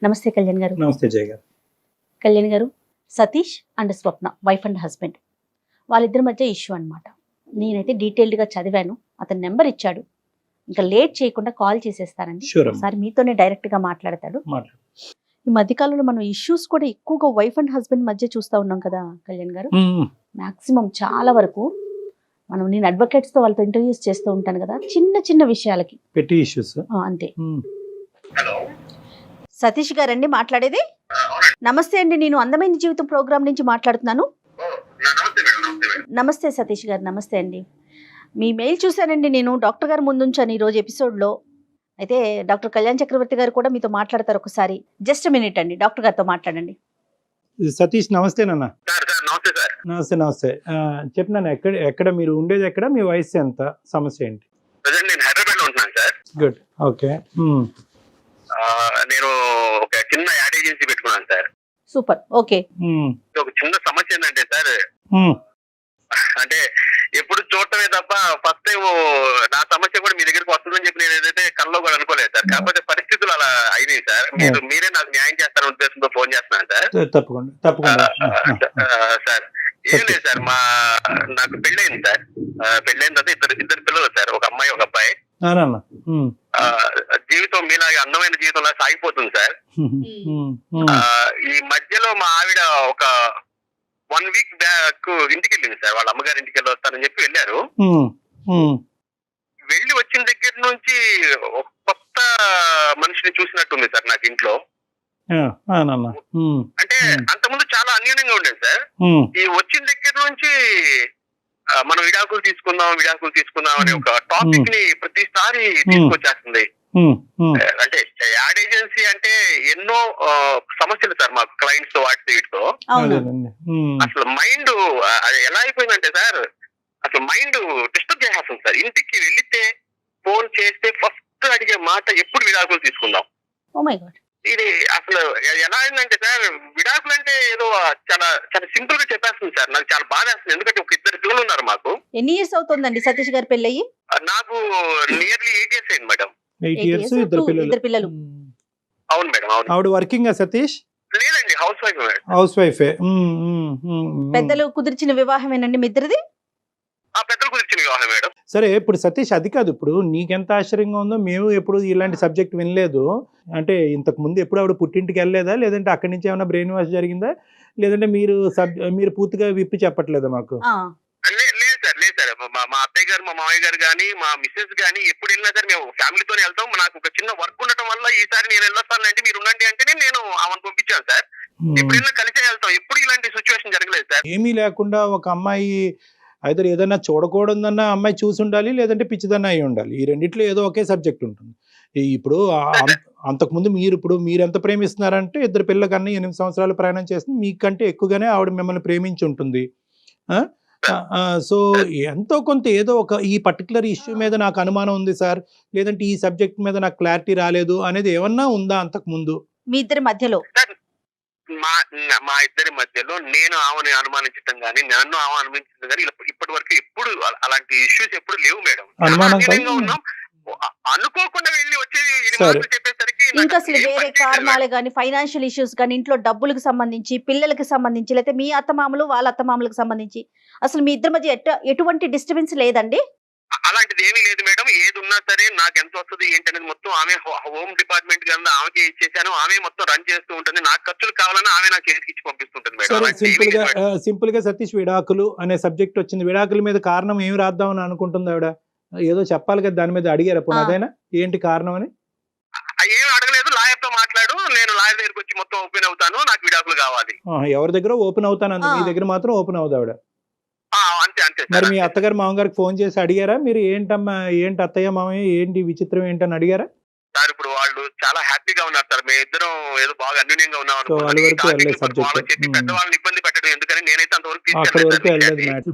నమస్తే కళ్యాణ్ గారు. నమస్తే జయ గారు. కళ్యాణ్ గారు, Satish and Swapna wife and husband, వాళ్ళిద్దరి మధ్య ఇష్యూ అన్నమాట. నేనైతే డీటెయిల్డ్గా చదివాను, అతని నెంబర్ ఇచ్చాడు. ఇంకా లేట్ చేయకుండా కాల్ చేసేస్తానండి. ఒకసారి మీతోనే డైరెక్ట్గా మాట్లాడతాడు. ఈ మధ్యకాలంలో మనం ఇష్యూస్ కూడా ఎక్కువగా వైఫ్ అండ్ హస్బెండ్ మధ్య చూస్తూ ఉన్నాం కదా కళ్యాణ్ గారు. మాక్సిమం చాలా వరకు నేను అడ్వకేట్స్తో వాళ్ళతో ఇంటర్వ్యూస్ చేస్తూ ఉంటాను కదా, చిన్న చిన్న విషయాలకి పెట్టి ఇష్యూస్ అంతే. సతీష్ గారండి మాట్లాడేది? నమస్తే అండి, నేను అందమైన జీవితం ప్రోగ్రామ్ నుంచి మాట్లాడుతున్నాను. నమస్తే సతీష్ గారు. నమస్తే అండి. మీ మెయిల్ చూశానండి, నేను డాక్టర్ గారు ముందుంచాను ఈరోజు ఎపిసోడ్లో. అయితే డాక్టర్ కళ్యాణ్ చక్రవర్తి గారు కూడా మీతో మాట్లాడతారు. ఒకసారి జస్ట్ మినిట్ అండి, డాక్టర్ గారితో మాట్లాడండి. సతీష్ నమస్తే నాన్న. నమస్తే నమస్తే. చెప్పినాను, ఎక్కడ మీరు ఉండేది, ఎక్కడ మీ వయసు ఎంత, సమస్య ఏంటి? నేను హైదరాబాద్ లో ఉంటున్నాను సార్. Good, okay. నేను ఒక చిన్న యాడ్ ఏజెన్సీ పెట్టుకున్నాను సార్. Super, okay. ఒక చిన్న సమస్య ఏంటంటే సార్, అంటే ఎప్పుడు చూడటమే తప్ప ఫస్ట్ టైం నా సమస్య కూడా మీ దగ్గరికి వస్తుందని చెప్పి నేను ఏదైతే కల్లో కూడా అనుకోలేదు సార్. కాకపోతే పరిస్థితులు అలా అయినాయి సార్. మీరే నాకు న్యాయం చేస్తారనే ఉద్దేశంతో ఫోన్ చేస్తున్నాను సార్. తప్పకుండా తప్పకుండా సార్. ఏం లేదు సార్, నాకు పెళ్ళయింది సార్. పెళ్ళైన తర్వాత ఇద్దరు పిల్లలు సార్, ఒక అమ్మాయి ఒక అబ్బాయి. జీవితం మీలాగే అందమైన జీవితంలా సాగిపోతుంది సార్. ఈ మధ్యలో మా ఆవిడ ఒక 1 వీక్ బ్యాక్ ఇంటికి వెళ్ళింది సార్. వాళ్ళ అమ్మగారి ఇంటికి వెళ్ళి వస్తానని చెప్పి వెళ్ళారు. వెళ్ళి వచ్చిన దగ్గర నుంచి ఒక కొత్త మనిషిని చూసినట్టుంది సార్ నాకు ఇంట్లో. అంటే అంతకుముందు చాలా అన్యోన్యంగా ఉండేది సార్. ఈ వచ్చిన దగ్గర నుంచి మనం విడాకులు తీసుకుందాం అనే ఒక టాపిక్ ని ప్రతిసారి తీసుకొచ్చేస్తుంది. అంటే యాడ్ ఏజెన్సీ అంటే ఎన్నో సమస్యలు సార్ మాకు, క్లయింట్స్ తో వాటితో వీటితో. అసలు మైండ్ ఎలా అయిపోయిందంటే సార్, అసలు మైండ్ డిస్టర్బ్ చేసేస్తుంది సార్. ఇంటికి వెళితే ఫోన్ చేస్తే ఫస్ట్ అడిగే మాట ఎప్పుడు విడాకులు తీసుకుందాం. ఇది అసలు ఎలా అయిందంటే సార్, విడాకులు అంటే ఏదో చాలా చాలా సింపుల్ గా చెప్పేస్తుంది సార్. నాకు చాలా బాధ వేస్తుంది, ఎందుకంటే ఒక 2 పిల్లలు ఉన్నారు మాకు. ఎన్ని ఇయర్స్ అవుతుందండి సతీష్ గారి పెళ్ళయి? నాకు నియర్లీ 8 years అయింది మేడం. 8 years, ఇద్దరు పిల్లలు. అవును మేడం, అవును. ఆవిడ వర్కింగ్ సతీష్? లేదండి, హౌస్ వైఫ్. హౌస్ వైఫే. పెద్దలు కుదిర్చిన వివాహమేనండి మీ ఇద్దరిది? పెద్దలు కుదిర్చిన వివాహం మేడం. సరే, ఇప్పుడు సతీష్ అది కాదు, ఇప్పుడు నీకెంత ఆశ్చర్యంగా ఉందో, మేము ఎప్పుడు ఇలాంటి సబ్జెక్ట్ వినలేదు. అంటే ఇంతకు ముందు ఎప్పుడు ఆవిడ పుట్టింటికి వెళ్ళలేదా, లేదంటే అక్కడి నుంచి ఏమైనా బ్రెయిన్ వాష్ జరిగిందా, లేదంటే మీరు పూర్తిగా విప్పి చెప్పట్లేదా మాకు? లేదు సార్, మా అత్తయ్య గారు, మా మామయ్య గారు గానీ, మా మిస్సెస్ గానీ ఎప్పుడు వెళ్ళినా సార్ మేము ఫ్యామిలీతోనే వెళ్తాం. నాకు ఒక చిన్న వర్క్ ఉండటం వల్ల ఈసారి నేను వెళ్ళొస్తానంటే మీరు ఉండండి అంటేనే నేను ఆమెను పంపించాను సార్. ఎప్పుడు వెళ్ళినా కలిసే వెళ్తాం, ఎప్పుడు ఇలాంటి సిచ్యువేషన్ జరగలేదు సార్. ఏమీ లేకుండా ఒక అమ్మాయి అయితే ఏదైనా చూడకూడదన్న అమ్మాయి చూసి ఉండాలి, లేదంటే పిచ్చిదన్న అయి ఉండాలి. ఈ రెండిట్లో ఏదో ఒకే సబ్జెక్ట్ ఉంటుంది. ఇప్పుడు అంతకుముందు మీరు ఎంత ప్రేమిస్తున్నారంటే, 2 పిల్లల కన్నా 8 సంవత్సరాలు ప్రయాణం చేస్తుంది, మీకంటే ఎక్కువగానే ఆవిడ మిమ్మల్ని ప్రేమించి ఉంటుంది. సో ఎంతో కొంత ఏదో ఒక ఈ పర్టికులర్ ఇష్యూ మీద నాకు అనుమానం ఉంది సార్, లేదంటే ఈ సబ్జెక్ట్ మీద నాకు క్లారిటీ రాలేదు అనేది ఏమన్నా ఉందా అంతకు ముందు మీ ఇద్దరి మధ్యలో? మా ఇద్దరి మధ్యలో నేను ఆమెను అనుమానించడం గానీ, నన్ను ఆమె అనుమానించడం గానీ ఇప్పటి వరకు ఎప్పుడు అలాంటి ఇష్యూస్ ఎప్పుడు లేవు మేడం. ఉన్నాం, అనుకోకుండా వెళ్ళి వచ్చేది చెప్పేసరికి ఇంకా అసలు వేరే కారణాలు గానీ, ఫైనాన్షియల్ ఇష్యూస్ గానీ, ఇంట్లో డబ్బులకు సంబంధించి, పిల్లలకి సంబంధించి, లేకపోతే మీ అత్తమామలు వాళ్ళ అత్తమామలకు సంబంధించి అసలు మీ ఇద్దరి మధ్య ఎటువంటి డిస్టర్బెన్స్ లేదండి? అలాంటిది ఏమీ లేదు మేడం. ఏది ఉన్నా సరే నాకు ఎంత వస్తుంది ఏంటనేది మొత్తం ఆమె, హోమ్ డిపార్ట్మెంట్ కింద ఆమెకి ఇచ్చేసాను. ఆమె మొత్తం రన్ చేస్తూ ఉంటుంది. నాకు ఖర్చులు కావాలని ఆమె నాకు చేతికి ఇచ్చి పంపిస్తుంటుంది మేడం. సింపుల్ గా సతీష్, విడాకులు అనే సబ్జెక్ట్ వచ్చింది. విడాకుల మీద కారణం ఏమి రాద్దామని అనుకుంటుంది ఆవిడ? ఏదో చెప్పాలి కదా, దాని మీద అడిగారా పోనీ? అదేనా ఏంటి కారణం అని? ఏమి అడగలేదు. లాయర్ తో మాట్లాడు, నేను లాయర్ దగ్గరికి వచ్చి మొత్తం ఓపెన్ అవుతాను, నాకు విడాకులు కావాలి. ఎవరి దగ్గర ఓపెన్ అవుతాను అంది, మీ దగ్గర మాత్రం ఓపెన్ అవుతుంది ఆవిడ. అంతే. మరి మీ అత్తగారు మామగారికి ఫోన్ చేసి అడిగారా మీరు? ఏంటమ్మా, ఏంటి అత్తయ్య మామయ్య, ఏంటి విచిత్రం ఏంటని అడిగారా సార్? ఇప్పుడు వాళ్ళు చాలా హ్యాపీగా ఉన్నారు సార్. మేము ఇద్దరం ఏదో బాగా అన్యూన్యంగా ఉన్నాం. పెద్దవాళ్ళని ఇబ్బంది పెట్టడం ఎందుకని నేనైతే అంతవరకు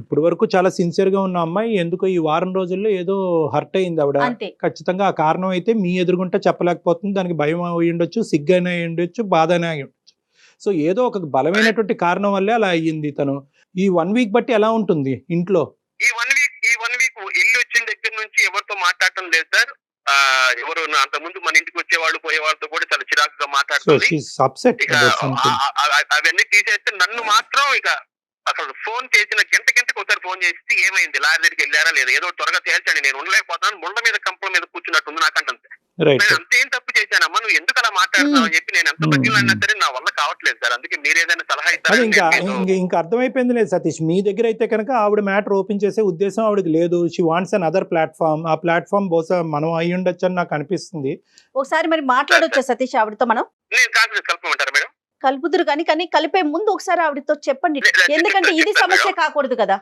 ఇప్పుడు వరకు చాలా సిన్సియర్ గా ఉన్న అమ్మాయి ఎందుకో ఈ వారం రోజుల్లో ఏదో హర్ట్ అయింది ఆవిడ. ఖచ్చితంగా ఆ కారణం అయితే మీ ఎదురుగుంటే చెప్పలేకపోతుంది. దానికి భయం అయి ఉండొచ్చు, సిగ్గైనా అయి ఉండొచ్చు, బాధ అయినా అయి ఉండొచ్చు. సో ఏదో ఒక బలమైనటువంటి కారణం వల్లే అలా అయ్యింది. తను ఈ 1 వీక్ బట్టి ఎలా ఉంటుంది ఇంట్లో? ఈ వన్ వీక్ ఇల్లు వచ్చిన దగ్గర నుంచి ఎవరితో మాట్లాడటం లేదు సార్. ఎవరు అంత ముందు మన ఇంటికి వచ్చేవాళ్ళు పోయే వాళ్ళతో కూడా చాలా చిరాకుగా సో మాట్లాడుతుంది. షీస్ అప్సెట్ ఇక అవన్నీ తీసేస్తే నన్ను మాత్రం ఇక అసలు ఫోన్ చేసిన గంటకి ఒకసారి ఫోన్ చేసి ఏమైంది, లారీ దగ్గరికి వెళ్ళారా లేదా, ఏదో త్వరగా తేల్చండి, నేను ఉండలేకపోతున్నాను, ముళ్ళ మీద కంపల మీద కూర్చున్నట్టుంది నాకంటే. రైట్. నేను అంతేం తప్పు చేశానమ్మా, నువ్వు ఎందుకు అలా మాట్లాడుతున్నావు అని చెప్పి నేను ఎంత బతికినా సరే నా వల్ల కావట్లేదు సార్. అందుకే మీరు ఏదైనా సలహా అది ఇంకా ఇస్తారని ఇంకా అర్థమైపోయింది లేదు సతీష్, మీ దగ్గర అయితే కనుక ఆవిడ మ్యాటర్ ఓపెన్ చేసే ఉద్దేశం ఆవిడకి లేదు. She wants an other platform. ఆ ప్లాట్ఫామ్ బహుశా మనం అయి ఉండొచ్చు అని నాకు అనిపిస్తుంది. ఒకసారి మరి మాట్లాడొచ్చా సతీష్ ఆవిడతో? మనం నేను కాన్ఫిడెన్స్ కలపమంటారా మేడం? కలుపుదురు కానీ కలిపే ముందు ఒకసారి ఆవిడతో చెప్పండి, ఎందుకంటే ఇది సమస్య కాకూడదు కదా.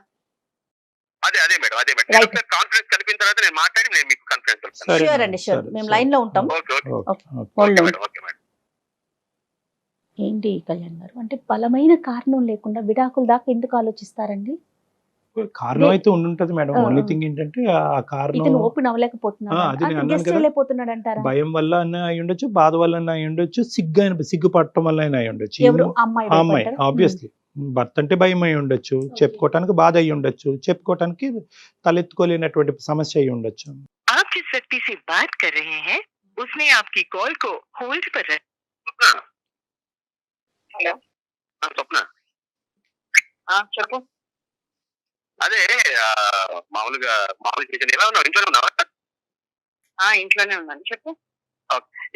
అదే మేడం Right. కాన్ఫిడెన్స్ కలిపిన తర్వాత నేను మాట్లాడి నేను మీకు కాన్ఫిడెన్స్ సరే షూర్ అండి, షూర్. సరే, మేము సరే. లైన్ లో ఉంటాం. Okay okay okay. Hold on. Madam okay madam. ఏంటి కళ్యాణ్ గారు, అంటే బలమైన కారణం లేకుండా విడాకుల దాకా ఎందుకు ఆలోచిస్తారండి? కారణం అయితే ఉండుంటది మేడం. ఆ. ఓన్లీ థింగ్ ఏంటంటే ఆ కారణం ఇతను ఓపెన్ అవ్వలేకపోతున్నాడు, అది నేను అన్నాను గెస్ట్ కదా. వెళ్ళిపోతున్నాడు అంటారా? భయం వల్ల అయినా అయి ఉండొచ్చు, బాధ వల్ల అయినా అయి ఉండొచ్చు, సిగ్గుపడటం వల్ల అయినా అయి ఉండొచ్చు. ఎవరు అమ్మాయి ఆ అమ్మాయి భయపడ్డారా? ఆబ్వియస్లీ భర్త అంటే భయం అయి ఉండొచ్చు, చెప్పుకోవటానికి బాధ అయి ఉండొచ్చు, చెప్పుకోవటానికి తలెత్తుకోలేనటువంటి సమస్య అయి ఉండొచ్చు. आप जिस व्यक्ति से बात कर रहे हैं उसने आपकी कॉल को होल्ड पर रखा। హలో స్వప్న, చెప్పు. అదే మామూలుగా చేసాను. ఎలా ఉన్నావు? ఇంట్లోనే ఉన్నావా? ఇంట్లోనే ఉన్నాను, చెప్పు.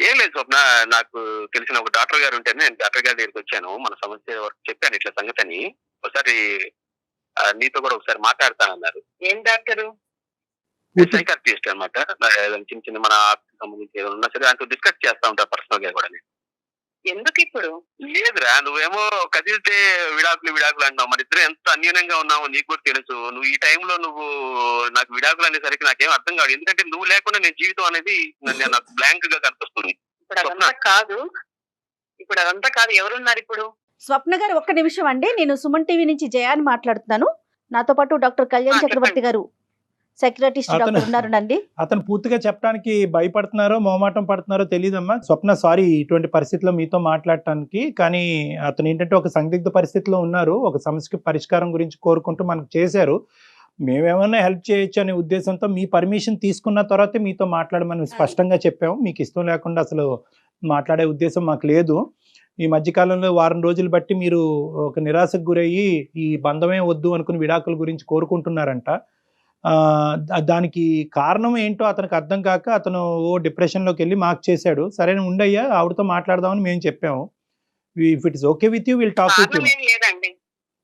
ఏం లేదు స్వప్న, నాకు తెలిసిన ఒక డాక్టర్ గారు ఉంటేనే నేను డాక్టర్ గారి దగ్గరికి వచ్చాను. మన సమస్య వరకు చెప్పాను ఇట్లా సంగతి అని. ఒకసారి నీతో కూడా ఒకసారి మాట్లాడతానన్నారు. ఏం డాక్టరు? సైకాట్రిస్ట్ అనమాట. చిన్న చిన్న మన సంబంధించి ఏదైనా ఉన్నా సరే ఆయనతో డిస్కస్ చేస్తా ఉంటాను పర్సనల్ గా కూడా. ఎందుకు ఇప్పుడు? లేదురా, నువ్వేమో కదిలితే విడాకులు అంటావు. మన ఇద్దరు ఎంత అన్యూనంగా ఉన్నావో నీకు కూడా తెలుసు. నువ్వు ఈ టైంలో నువ్వు నాకు విడాకులు అనేసరికి నాకేం అర్థం కాదు. ఎందుకంటే నువ్వు లేకుండా నేను జీవితం అనేది నాకు బ్లాంక్ గా కనిపిస్తుంది. ఇప్పుడు అదంతా కాదు. ఎవరున్నారు ఇప్పుడు? స్వప్న గారు ఒక్క నిమిషం అండి, నేను సుమన్ టీవీ నుంచి జయాని మాట్లాడుతున్నాను. నాతో పాటు డాక్టర్ కళ్యాణ్ చక్రవర్తి గారు, సైకియాట్రిస్ట్ డాక్టర్ ఉన్నారండి. అతను పూర్తిగా చెప్పడానికి భయపడుతున్నారో మొహమాటం పడుతున్నారో తెలియదమ్మా. స్వప్న సారీ ఇటువంటి పరిస్థితిలో మీతో మాట్లాడటానికి. కానీ అతను ఏంటంటే ఒక సందిగ్ధ పరిస్థితిలో ఉన్నారు. ఒక సమస్యకి పరిష్కారం గురించి కోరుకుంటూ మనకు చేశారు. మేమేమన్నా హెల్ప్ చేయొచ్చు అనే ఉద్దేశంతో మీ పర్మిషన్ తీసుకున్న తర్వాతే మీతో మాట్లాడమని స్పష్టంగా చెప్పాము. మీకు ఇష్టం లేకుండా అసలు మాట్లాడే ఉద్దేశం మాకు లేదు. ఈ మధ్యకాలంలో వారం రోజులు బట్టి మీరు ఒక నిరాశకు గురయ్యి ఈ బంధమే వద్దు అనుకుని విడాకుల గురించి కోరుకుంటున్నారంట. దానికి కారణం ఏంటో అతనికి అర్థం కాక అతను డిప్రెషన్లోకి వెళ్ళి మాకు చేశాడు. సరే ఉండయ్యా, ఆవిడతో మాట్లాడదామని మేము చెప్పాము. If it is okay with you will talk with you. లేదండి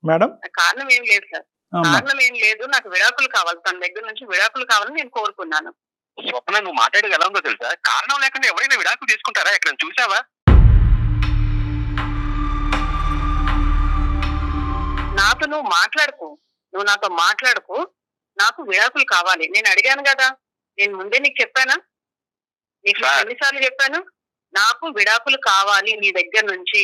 మేడం, కారణం ఏం లేదు సార్. కారణం ఏం లేదు. నాకు విడాకులు కావాలి, తన దగ్గర నుంచి విడాకులు కావాలని నేను కోరుకున్నాను. స్వప్న, నువ్వు మాట్లాడేది ఎలా ఉందో తెలుసా? కారణం లేకుండా ఎవరైనా విడాకులు తీసుకుంటారా? ఎక్కడ చూసావా? నాతో నువ్వు నాతో మాట్లాడుకు. నాకు విడాకులు కావాలి. నేను అడిగాను కదా, నేను ముందే నీకు చెప్పానా? నీకు ఎన్నిసార్లు చెప్పాను? నాకు విడాకులు కావాలి నీ దగ్గర నుంచి.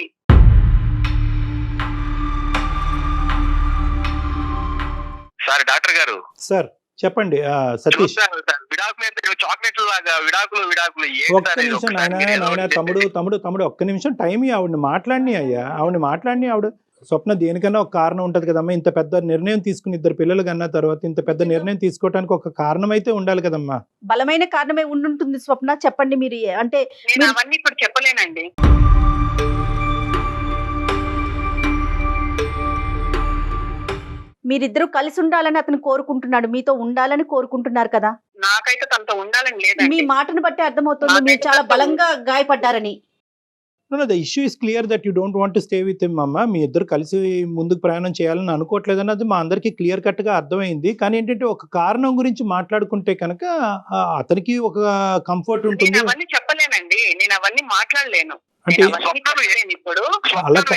సార్ డాక్టర్ గారు, సార్ చెప్పండి. సతీష్, విడాకులు చాక్లెట్లు లాగా విడాకులు ఒక్క నిమిషం నాయన తమ్ముడు ఒక్క నిమిషం టైం ఆవిడని మాట్లాడిని అయ్యా. ఆవిడ స్వప్న దేనికన్నా ఒక కారణం ఉంటది కదమ్మా. ఇంత పెద్ద నిర్ణయం తీసుకుని ఇద్దరు పిల్లలు కన్నా తర్వాత ఇంత పెద్ద నిర్ణయం తీసుకోవడానికి ఒక కారణం అయితే ఉండాలి కదమ్మా. బలమైన కారణమే ఉండుంటుంది స్వప్న, చెప్పండి మీరు. అంటే నేను అవన్నీ ఇప్పుడు చెప్పలేనండి. మీరిద్దరూ కలిసి ఉండాలని అతను కోరుకుంటున్నాడు, మీతో ఉండాలని కోరుకుంటున్నారు కదా. నాకైతే తనతో ఉండాలని మీ లేదండి. మాటను బట్టి అర్థమవుతుంది మీరు చాలా బలంగా గాయపడ్డారని. The issue is clear that you don't want to stay with him అమ్మ. మీ ఇద్దరు కలిసి ముందుకు ప్రయాణం చేయాలని అనుకోవట్లేదు అన్నది మా అందరికీ క్లియర్ కట్ గా అర్థమైంది. కానీ ఏంటంటే ఒక కారణం గురించి మాట్లాడుకుంటే కనుక అతనికి ఒక కంఫర్ట్ ఉంటుంది. నేను అవన్నీ చెప్పలేనండి, నేను అవన్నీ మాట్లాడలేను. అంటే ఇప్పుడు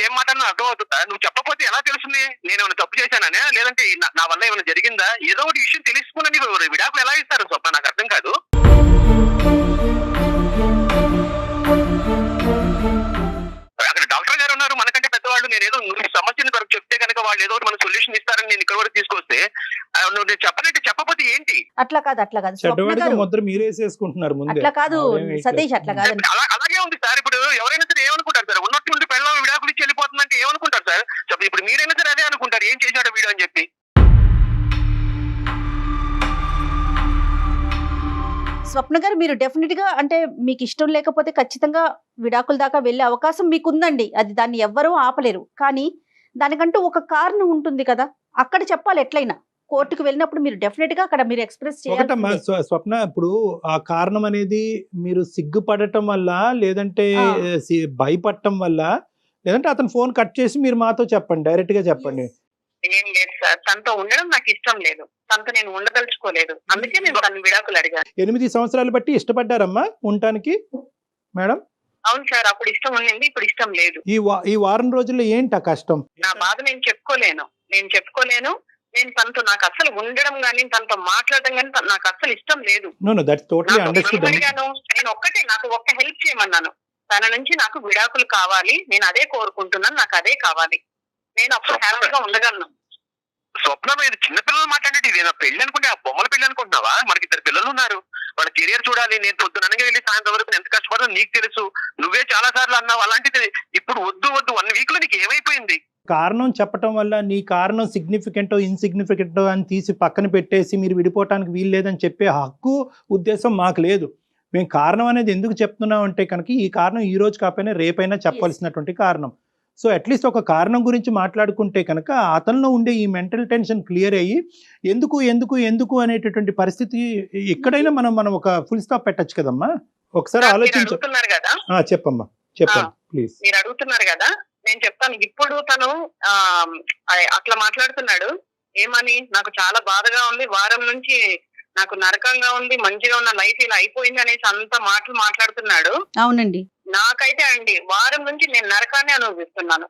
ఏం మాట్లాడినా అర్థం అవుతుందా? నువ్వు చెప్పకపోతే ఎలా తెలుస్తుంది నేను ఏమైనా తప్పు చేశాననే, లేదంటే నా వల్ల ఏమైనా జరిగిందా? ఏదో ఒకటి విషయం తెలుసుకుని విడాకులు ఎలా ఇస్తారు స్వప్న? నాకు అర్థం కాదు. అక్కడ డాక్టర్ గారు ఉన్నారు, మనకంటే పెద్దవాళ్ళు. నేను ఏదో సమస్యను కొరకు చెప్తే కనుక వాళ్ళు ఏదో ఒకటి మన సొల్యూషన్ ఇస్తారని నేను ఇక్కడ వరకు తీసుకొస్తే నువ్వు నేను చెప్పనంటే చెప్పకపోతే ఏంటి? అట్లా కాదు స్వప్న గారు, ముద్ర మీరేసేసుకుంటున్నారు ముందే. అట్లా కాదు సతీష్, అట్లా కాదు. అలాగే ఉంది సార్. ఇప్పుడు ఎవరైనా సరే ఏమనుకుంటారు సార్? ఉన్నట్టుండి పెళ్ళం విడాకులు ఇచ్చి వెళ్ళిపోతుందంటే ఏమనుకుంటారు సార్? ఇప్పుడు మీరైనా సరే అదే అనుకుంటారు, ఏం చేశాడో వీడు అని చెప్పి. స్వప్న గారు, మీరు డెఫినెట్ గా అంటే మీకు ఇష్టం లేకపోతే ఖచ్చితంగా విడాకుల దాకా వెళ్ళే అవకాశం మీకు ఉందండి. అది దాన్ని ఎవ్వరూ ఆపలేరు. కానీ దానికంటూ ఒక కారణం ఉంటుంది కదా, అక్కడ చెప్పాలి. ఎట్లయినా కోర్టుకు వెళ్ళినప్పుడు మీరు డెఫినెట్ గా అక్కడ మీరు ఎక్స్ప్రెస్ ఒకటమ్మా చేయాలి. స్వప్న, ఇప్పుడు ఆ కారణం అనేది మీరు సిగ్గుపడటం వల్ల, లేదంటే భయపడటం వల్ల, లేదంటే అతను ఫోన్ కట్ చేసి మీరు మాతో చెప్పండి, డైరెక్ట్ గా చెప్పండి. ఏం లేదు సార్, తనతో ఉండడం నాకు ఇష్టం లేదు, తనతో నేను ఉండదలుచుకోలేదు, అందుకే నేను తన విడాకులు అడిగాను. 8 సంవత్సరాలు బట్టి ఇష్టపడ్డారమ్మా ఉండటానికి మేడం? అవును సార్, అప్పుడు ఇష్టం ఉండింది, ఇప్పుడు ఇష్టం లేదు. ఈ వారం రోజుల్లో ఏంటి ఆ కష్టం? నా బాధ నేను చెప్పుకోలేను. నేను తనతో నాకు అసలు ఉండడం గానీ, తనతో మాట్లాడడం గానీ నాకు అసలు ఇష్టం లేదు. No that's totally understood. నేను నాకు ఒక్క హెల్ప్ చేయమన్నాను, తన నుంచి నాకు విడాకులు కావాలి, నేను అదే కోరుకుంటున్నాను, నాకు అదే కావాలి, నేను అప్పుడు హ్యాపీగా ఉండగలను. స్వప్న, ఇది చిన్నపిల్లలు మాట్లాడేది, ఇదేనా పెళ్లి అనుకుంటే ఆ బొమ్మల పెళ్లి అనుకుంటున్నావా? మనకి 2 పిల్లలు ఉన్నారు, వాళ్ళ కెరియర్ చూడాలి. నేను పొద్దుననగా వెళ్ళి సాయంత్రం వరకు ఎంత కష్టపడో నీకు తెలుసు, నువ్వే చాలా సార్లు అన్నావు. అలాంటిది ఇప్పుడు వద్దు 1 వీక్ లో నీకు ఏమైపోయింది? కారణం చెప్పటం వల్ల నీ కారణం సిగ్నిఫికెంటో ఇన్సిగ్నిఫికెంటో అని తీసి పక్కన పెట్టేసి మీరు విడిపోవటానికి వీలు లేదని చెప్పే హక్కు ఉద్దేశం మాకు లేదు. మేము కారణం అనేది ఎందుకు చెప్తున్నాం అంటే కనుక ఈ కారణం ఈ రోజు కాకపోయినా రేపైనా చెప్పాల్సినటువంటి కారణం. సో అట్లీస్ట్ ఒక కారణం గురించి మాట్లాడుకుంటే కనుక అతనిలో ఉండే ఈ మెంటల్ టెన్షన్ క్లియర్ అయ్యి ఎందుకు ఎందుకు ఎందుకు అనేటటువంటి పరిస్థితి ఎక్కడైనా మనం ఒక ఫుల్ స్టాప్ పెట్టచ్చు కదమ్మా. ఒకసారి ఆలోచించు. చెప్పమ్మా, చెప్పండి ప్లీజ్. మీరు అడుగుతున్నారు కదా, నేను చెప్తాను. ఇప్పుడు తను అట్లా మాట్లాడుతున్నాడు, ఏమని, నాకు చాలా బాధగా ఉంది, వారం నుంచి నాకు నరకంగా ఉంది, మంచిగా ఉన్న లైఫ్ ఇలా అయిపోయింది అనేసి అంత మాటలు మాట్లాడుతున్నాడు. అవునండి, నాకైతే అండి వారం నుంచి నేను నరకాన్ని అనుభవిస్తున్నాను.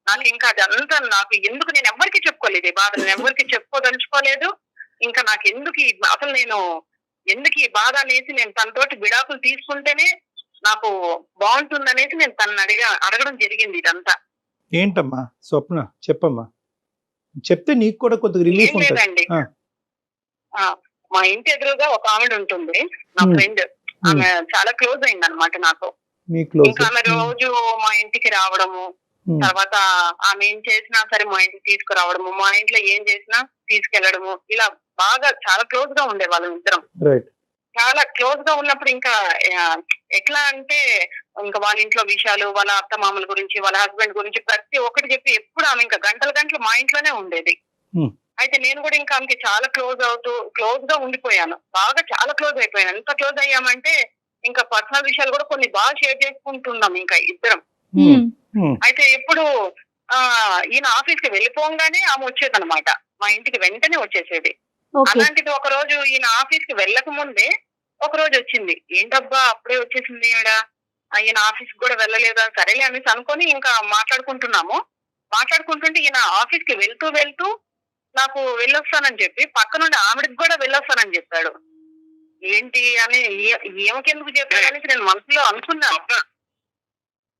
నాకు ఇంకా అదంతా నాకు ఎందుకు, నేను ఎవరికి చెప్పుకోలేదు ఈ బాధ, నేను ఎవరికి చెప్పుకోదలుచుకోలేదు. ఇంకా నాకు ఎందుకు అసలు నేను ఎందుకు ఈ బాధ అనేసి నేను తనతోటి విడాకులు తీసుకుంటేనే నాకు బాగుంటుందనేసి నేను తనని అడగడం జరిగింది. ఇదంతా ఏంటమ్మా స్వప్న, చెప్పమ్మా, చెప్తే నీకు కూడా కొద్దిగా రిలీఫ్ ఉంటుంది. లేదండి, మా ఇంటి ఎదురుగా ఒక ఆవిడ ఉంటుంది, నా ఫ్రెండ్. ఆమె చాలా క్లోజ్ అయింది అనమాట నాకు. ఇంకా ఆమె రోజు మా ఇంటికి రావడము, తర్వాత ఆమె ఏం చేసినా సరే మా ఇంటికి తీసుకురావడము, మా ఇంట్లో ఏం చేసినా తీసుకెళ్లడము, ఇలా బాగా చాలా క్లోజ్ గా ఉండే వాళ్ళం ఇద్దరం. చాలా క్లోజ్ గా ఉన్నప్పుడు ఇంకా ఎట్లా అంటే ఇంకా వాళ్ళ ఇంట్లో విషయాలు, వాళ్ళ అత్త మామల గురించి, వాళ్ళ హస్బెండ్ గురించి ప్రతి ఒక్కటి చెప్పి ఎప్పుడు ఆమె ఇంకా గంటలు మా ఇంట్లోనే ఉండేది. అయితే నేను కూడా ఇంకా ఆమెకి చాలా క్లోజ్ గా ఉండిపోయాను, బాగా చాలా క్లోజ్ అయిపోయాను. ఎంత క్లోజ్ అయ్యామంటే ఇంకా పర్సనల్ విషయాలు కూడా కొన్ని బాగా షేర్ చేసుకుంటున్నాం ఇంకా ఇద్దరం. అయితే ఎప్పుడు ఈయన ఆఫీస్ కి వెళ్ళిపోగానే ఆమె వచ్చేది అనమాట, మా ఇంటికి వెంటనే వచ్చేసేది. అలాంటిది ఒక రోజు ఈయన ఆఫీస్ కి వెళ్ళక ముందే ఒక రోజు వచ్చింది. ఏంటబ్బా అప్పుడే వచ్చేసింది ఈయన ఆఫీస్ కూడా వెళ్ళలేదా, సరేలే అనేసి అనుకొని ఇంకా మాట్లాడుకుంటుంటే ఈయన ఆఫీస్ కి వెళ్తూ నాకు వెళ్ళొస్తానని చెప్పి పక్క నుండి ఆవిడకి కూడా వెళ్ళొస్తానని చెప్పాడు. ఏంటి అని ఏమకెందుకు చెప్పాడు అనేసి నేను మనసులో అనుకున్నాను.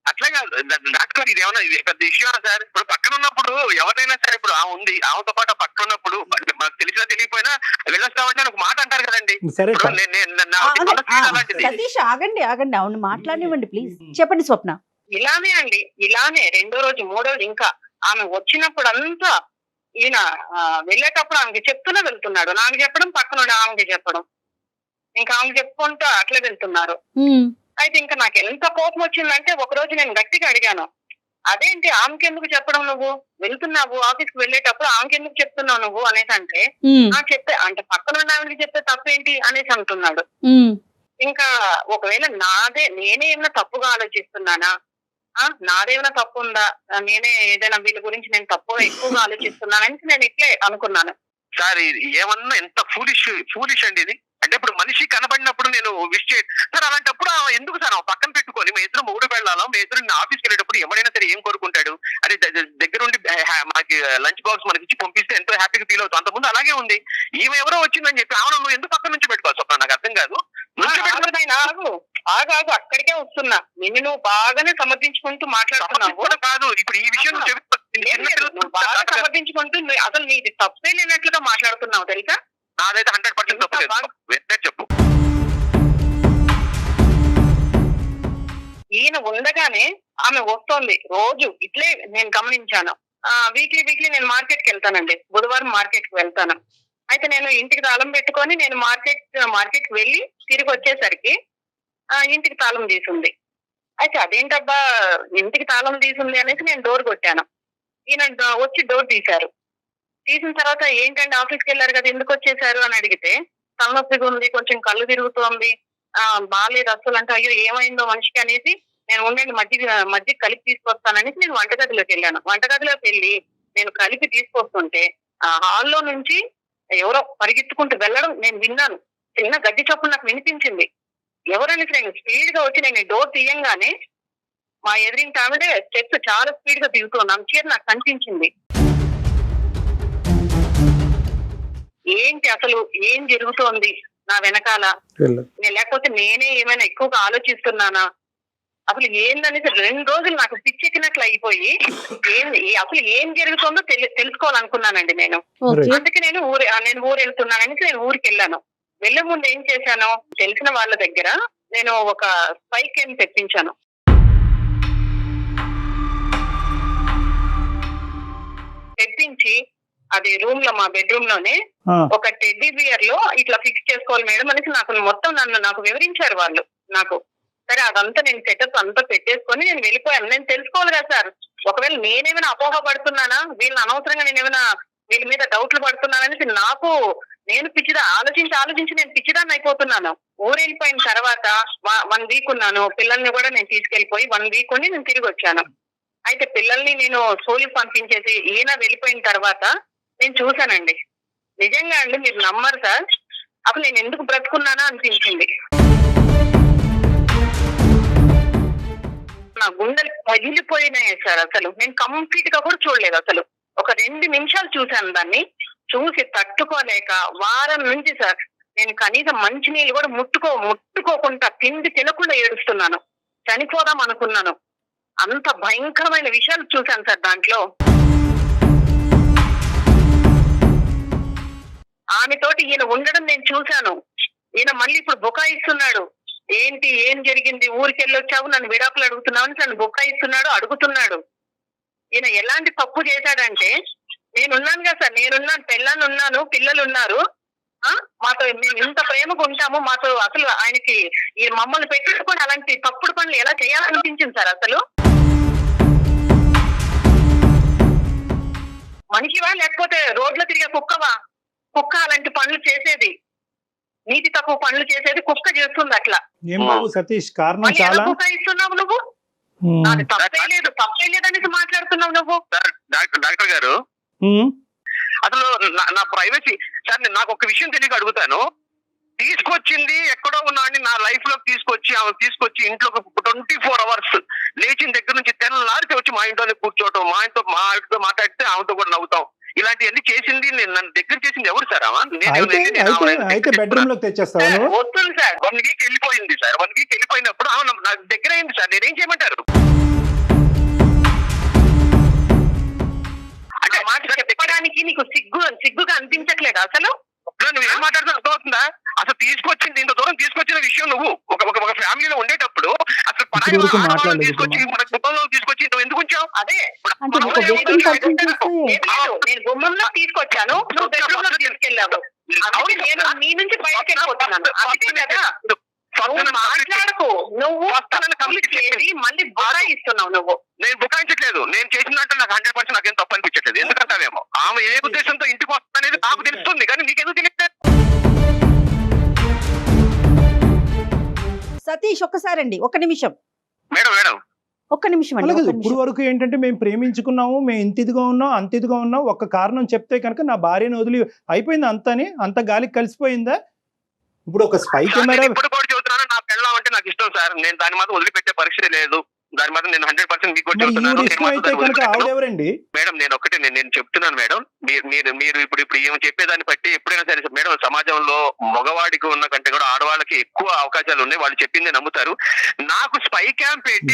అట్లా కాదు డాక్టర్ గారు, ఇది ఏమన్నా పెద్ద ఇష్యూ సార్? ఇప్పుడు పక్కన ఉన్నప్పుడు ఎవరైనా సరే, ఇప్పుడు ఉంది, ఆమెతో పాటు పక్కన ఉన్నప్పుడు మాకు తెలిసినా తెలియపోయినా వెళ్ళొస్తామంటే ఒక మాట అంటారు కదండి. సతీష్ ఆగండి, అవును మాట్లాడివ్వండి ప్లీజ్. చెప్పండి స్వప్న. ఇలానే 2వ రోజు 3వ రోజు ఇంకా ఆమె వచ్చినప్పుడు అంతా ఈయన వెళ్ళేటప్పుడు ఆమెకి చెప్తూనే వెళ్తున్నాడు, నాకు చెప్పడం, పక్కన ఆమెకి చెప్పడం, ఇంకా ఆమెకి చెప్పుకుంటూ అట్లా వెళ్తున్నారు. అయితే ఇంకా నాకు ఎంత కోపం వచ్చిందంటే ఒక రోజు నేను గట్టిగా అడిగాను, అదేంటి ఆమెకి ఎందుకు చెప్పడం, నువ్వు వెళ్తున్నావు ఆఫీస్ కి వెళ్ళేటప్పుడు ఆమెకి ఎందుకు చెప్తున్నావు నువ్వు అనేసి అంటే, చెప్పే అంటే పక్కన ఉన్న ఆమెకి చెప్తే తప్పేంటి అనేసి అంటున్నాడు. ఇంకా ఒకవేళ నేనే ఏమైనా తప్పుగా ఆలోచిస్తున్నానా, నాదేమైనా తప్పు ఉందా, నేనే ఏదైనా వీళ్ళ గురించి నేను తప్పుగా ఎక్కువగా ఆలోచిస్తున్నానని నేను ఇట్లే అనుకున్నాను. సార్ ఏమన్నా ఎంత ఫూలిష్ అండి ఇది. అంటే ఇప్పుడు మనిషి కనబడినప్పుడు నేను విష్ చేయ సార్, అలాంటప్పుడు ఎందుకు సార్ పక్కన పెట్టుకొని మీ ఇద్దరు మూడు వెళ్ళాలో, మీ ఇద్దరు ఆఫీస్కి వెళ్ళేటప్పుడు ఎవరైనా సరే ఏం కోరుకుంటాడు, అది దగ్గరుండి మనకి లంచ్ బాక్స్ మనకి ఇచ్చి పంపిస్తే ఎంతో హ్యాపీగా ఫీల్ అవుతాం. అంతకుముందు అలాగే ఉంది. ఈమె ఎవరో వచ్చిందని చెప్పి ఆమె నువ్వు ఎందుకు పక్కన నుంచి పెట్టుకోవాలి స్వప్న, నాకు అర్థం కాదు. ఆగు అక్కడికే వస్తున్నా, నిన్ను నువ్వు బాగానే సమర్థించుకుంటూ మాట్లాడుతున్నావు కాదు. ఇప్పుడు ఈ విషయం బాగా సమర్థించుకుంటూ అసలు నీది తప్పే లేనట్లుగా మాట్లాడుతున్నావు తెలుసా. నాదైతే 100% తప్పలేదు, చెప్పు. ఈయన ఉండగానే ఆమె వస్తోంది రోజు ఇట్లే నేను గమనించాను. వీక్లీ నేను మార్కెట్ కి వెళ్తానండి. బుధవారం మార్కెట్ కి వెళ్తాను. అయితే నేను ఇంటికి తాళం పెట్టుకొని నేను మార్కెట్ కి వెళ్ళి తిరిగి వచ్చేసరికి ఇంటికి తాళం తీసుంది. అయితే అదేంటబ్బా ఇంటికి తాళం తీసుంది అనేసి నేను డోర్ కొట్టాను. ఈయన వచ్చి డోర్ తీశారు. తీసిన తర్వాత ఏంటంటే ఆఫీస్కి వెళ్ళారు కదా, ఎందుకు వచ్చేసారు అని అడిగితే, తలనొప్పిగా ఉంది, కొంచెం కళ్ళు తిరుగుతోంది, బాగాలేదు అసలు అంటే, అయ్యో ఏమైందో మనిషికి అనేసి నేను ఉండండి మజ్జిగ కలిపి తీసుకొస్తాననేసి నేను వంటగదిలోకి వెళ్ళాను. వంటగదిలోకి వెళ్ళి నేను కలిపి తీసుకొస్తుంటే హాల్లో నుంచి ఎవరో పరిగెత్తుకుంటూ వెళ్ళడం నేను విన్నాను. చిన్న గడ్డి చప్పుడు నాకు వినిపించింది. ఎవరనేసి నేను స్పీడ్ గా వచ్చి నేను డోర్ తీయంగానే మా ఎదురింటి ఆవిడే స్టెప్స్ చాలా స్పీడ్ గా దిగుతున్నాను. చీర నాకు కనిపించింది. ఏంటి అసలు ఏం జరుగుతోంది నా వెనకాల, లేకపోతే నేనే ఏమైనా ఎక్కువగా ఆలోచిస్తున్నానా, అసలు ఏందనేసి 2 రోజులు నాకు పిచ్చెక్కినట్లు అయిపోయి అసలు ఏం జరుగుతుందో తెలుసుకోవాలనుకున్నానండి నేను. అందుకే నేను ఊరు వెళ్తున్నాననేసి నేను ఊరికి వెళ్ళాను. వెళ్లే ముందు ఏం చేశాను, తెలిసిన వాళ్ళ దగ్గర నేను ఒక స్పై క్యామ్ తెప్పించాను. తెప్పించి అది మా బెడ్రూమ్ లోనే ఒక టెడ్డీ బియర్ లో ఇట్లా ఫిక్స్ చేసుకోవాలి మేడం అనేసి నాకు వివరించారు వాళ్ళు నాకు. సరే అదంతా నేను సెటప్ అంతా పెట్టేసుకొని నేను వెళ్ళిపోయాను. నేను తెలుసుకోవాలి కదా సార్, ఒకవేళ నేనేమైనా అపోహ పడుతున్నానా, వీళ్ళని అనవసరంగా నేనేమైనా వీళ్ళ మీద డౌట్లు పడుతున్నాననేసి నేను ఆలోచించి నేను పిచ్చిదాన్ని అయిపోతున్నాను. ఊరు వెళ్ళిపోయిన తర్వాత 1 వీక్ ఉన్నాను. పిల్లల్ని కూడా నేను తీసుకెళ్లిపోయి 1 వీక్ ఉండి నేను తిరిగి వచ్చాను. అయితే పిల్లల్ని నేను స్కూల్కి పంపించేసి ఈయన వెళ్ళిపోయిన తర్వాత నేను చూశానండి. నిజంగా అండి మీరు నమ్మరు సార్, అసలు నేను ఎందుకు బ్రతుకున్నానా అనిపించింది. నా గుండెలు పగిలిపోయినాయి సార్. అసలు నేను కంప్లీట్ గా కూడా చూడలేదు. అసలు ఒక 2 నిమిషాలు చూశాను. దాన్ని చూసి తట్టుకోలేక వారం నుంచి సార్ నేను కనీసం మంచినీళ్ళు కూడా ముట్టుకోకుండా తిండి తినకుండా ఏడుస్తున్నాను. చనిపోదాం అనుకున్నాను. అంత భయంకరమైన విషయాలు చూశాను సార్ దాంట్లో. ఆమెతోటి ఈయన ఉండడం నేను చూశాను. ఈయన మళ్ళీ ఇప్పుడు బుకాయిస్తున్నాడు. ఏంటి ఏం జరిగింది, ఊరికి వెళ్ళొచ్చావు, నన్ను విడాకులు అడుగుతున్నావు అని నన్ను బుకాయిస్తున్నాడు, అడుగుతున్నాడు. ఈయన ఎలాంటి తప్పు చేశాడంటే, నేనున్నాను కదా సార్, నేనున్నాను, పెళ్ళాన్ని ఉన్నాను, పిల్లలు ఉన్నారు, మాతో మేము ఇంత ప్రేమగా ఉంటాము, మాతో అసలు ఆయనకి ఈ మమ్మల్ని పెట్టుకొని అలాంటి తప్పుడు పనులు ఎలా చేయాలనిపించింది సార్. అసలు మనిషివా లేకపోతే రోడ్లో తిరిగే కుక్క అలాంటి పనులు చేసేది, నీతి తక్కువ పనులు చేసేది కుక్క చేస్తుంది అట్లా. సతీష్ కారణం చాలా ఇస్తున్నావు నువ్వు, నాకు తప్పే లేదనేసి మాట్లాడుతున్నావు నువ్వు. డాక్టర్ గారు అసలు నా ప్రైవసీ సార్, నాకు ఒక విషయం తెలియక అడుగుతాను. తీసుకొచ్చింది ఎక్కడో ఉన్నాడని నా లైఫ్ లోకి తీసుకొచ్చి ఇంట్లో 24 hours లేచిన దగ్గర నుంచి తెల్లారితే వచ్చి మా ఇంట్లోనే కూర్చోవటం, మా ఆవిడతో మాట్లాడితే ఆమెతో కూడా నవ్వుతాం, ఇలాంటివన్నీ చేసింది నన్ను దగ్గర చేసింది ఎవరు సార్? అయితే బెడ్రూమ్ లో తెచ్చేస్తాను. వస్తుంది సార్. 1 వీక్ వెళ్ళిపోయింది సార్. 1 వీక్ వెళ్ళిపోయినప్పుడు నాకు దగ్గర అయింది సార్. నేనేం చేయమంటారు? అంటే మాట చెప్పడానికి నీకు సిగ్గుగా అనిపించట్లేదు అసలు? నువ్వు ఏం మాట్లాడుతున్నా అర్థమవుతుందా? అసలు తీసుకొచ్చింది ఇంత దూరం తీసుకొచ్చిన విషయం నువ్వు ఒక ఫ్యామిలీలో ఉండేటప్పుడు అసలు తీసుకొచ్చి మన కుటుంబంలో తీసుకొచ్చి నువ్వు ఎందుకు వచ్చావు? అదే నేను గుమ్మంలో తీసుకొచ్చాను, నువ్వు బెడ్రూమ్ లో తీసుకెళ్ళావు. నేను నీ నుంచి బయటకు వెళ్ళిపోతున్నాను. అంతే కదా, మాట్లాడకు. నువ్వు కంప్లీట్ చేసి మళ్ళీ బుకాయిస్తున్నావు. నువ్వు నేను బుకాయించట్లేదు. నేను చేసినట్టు నాకు 100% నాకేం తప్పు అనిపించట్లేదు. ఎందుకంటావేమో ఆమె ఏ ఉద్దేశంతో ఇంటికి వస్తుందనేది నాకు తెలుస్తుంది, కానీ నీకెందుకు తెలియట్లేదు? సతీష్ ఒక్కసారండి, ఒక్క నిమిషం మేడం ఒక్క నిమిషం అండి. ఇప్పుడు వరకు ఏంటంటే మేము ప్రేమించుకున్నాము, మేము ఇంత ఇదిగా ఉన్నాం, అంత ఇదిగా ఉన్నాం, ఒక్క కారణం చెప్తే కనుక నా భార్యను వదిలి అయిపోయింది అంత గాలికి కలిసిపోయిందా? ఇప్పుడు ఒక స్పై కెమెరా ఇప్పుడు కూడా చెబుతున్నాను, నా పెళ్ళం అంటే నాకు ఇష్టం సార్. నేను దాని మాత్రం వదిలిపెట్టే పరిస్థితి లేదు. దాని మాత్రం నేను 100% మీకు కూడా చెబుతున్నాను. మేడం నేను ఒకటే నేను చెప్తున్నాను మేడం, మీరు ఇప్పుడు ఏమో చెప్పేదాన్ని బట్టి ఎప్పుడైనా సరే మేడం, సమాజంలో మగవాడికి ఉన్న కంటే కూడా ఆడవాళ్ళకి ఎక్కువ అవకాశాలు ఉన్నాయి. వాళ్ళు చెప్పిందే నమ్ముతారు. నాకు స్పై క్యాంప్ పెట్టి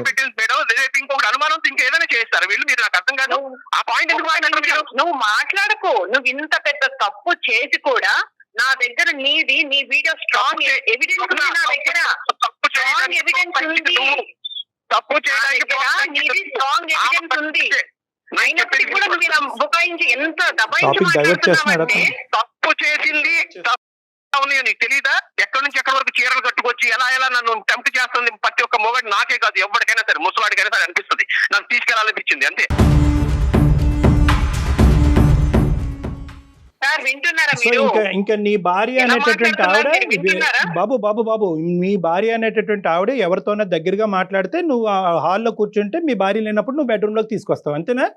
పెట్టింది మేడం, రేపు ఇంకొకటి అనుమానం ఇంకా ఏదైనా చేస్తారు వీళ్ళు. మీరు నాకు అర్థం కాదు ఆ పాయింట్ ఎందుకు మాట్లాడరు? నువ్వు మాట్లాడకు. నువ్వు ఇంత పెద్ద తప్పు చేసి కూడా నా దగ్గర నీ వీడియో స్ట్రాంగ్ ఎవిడెన్స్ ఉంది. నా దగ్గర స్ట్రాంగ్ ఎవిడెన్స్ ఉంది. తప్పు నా చేయడానికి దగ్గర నీది స్ట్రాంగ్ ఎవిడెన్స్ ఉంది. అయినప్పటికీ కూడా నువ్వు ఇలా బుకాయించి ఎంత దబాయించి టాపిక్ డైవర్ట్ చేస్తున్నాడు మాట్లాడుతున్నావంటే తప్పు చేసింది ఉన్నాయో నీకు తెలీదా? ఎక్కడి నుంచి ఎక్కడి వరకు చీరలు కట్టుకొచ్చి ఎలా నన్ను టెంప్ట్ చేస్తుంది ప్రతి ఒక్క మొగడు, నాకే కాదు ఎవరికైనా సరే, ముసలాడికైనా సరే అనిపిస్తుంది. నాకు తీసుకెళ్లాలనిపించింది అంతే. సార్ వింటున్నారా సో మీరు? ఇంకా నీ భార్య ఎలా అనేటటువంటి ఆవిడ మాట్లాడుతున్నారు మీరు? వింటున్నారా? బాబు మీ భార్య అనేటటువంటి ఆవిడ ఎవరితోనో దగ్గరగా మాట్లాడితే నువ్వు ఆ హాల్లో కూర్చుంటే మీ భార్య లేనప్పుడు నువ్వు బెడ్రూమ్ లోకి తీసుకొస్తావు అంతేనా?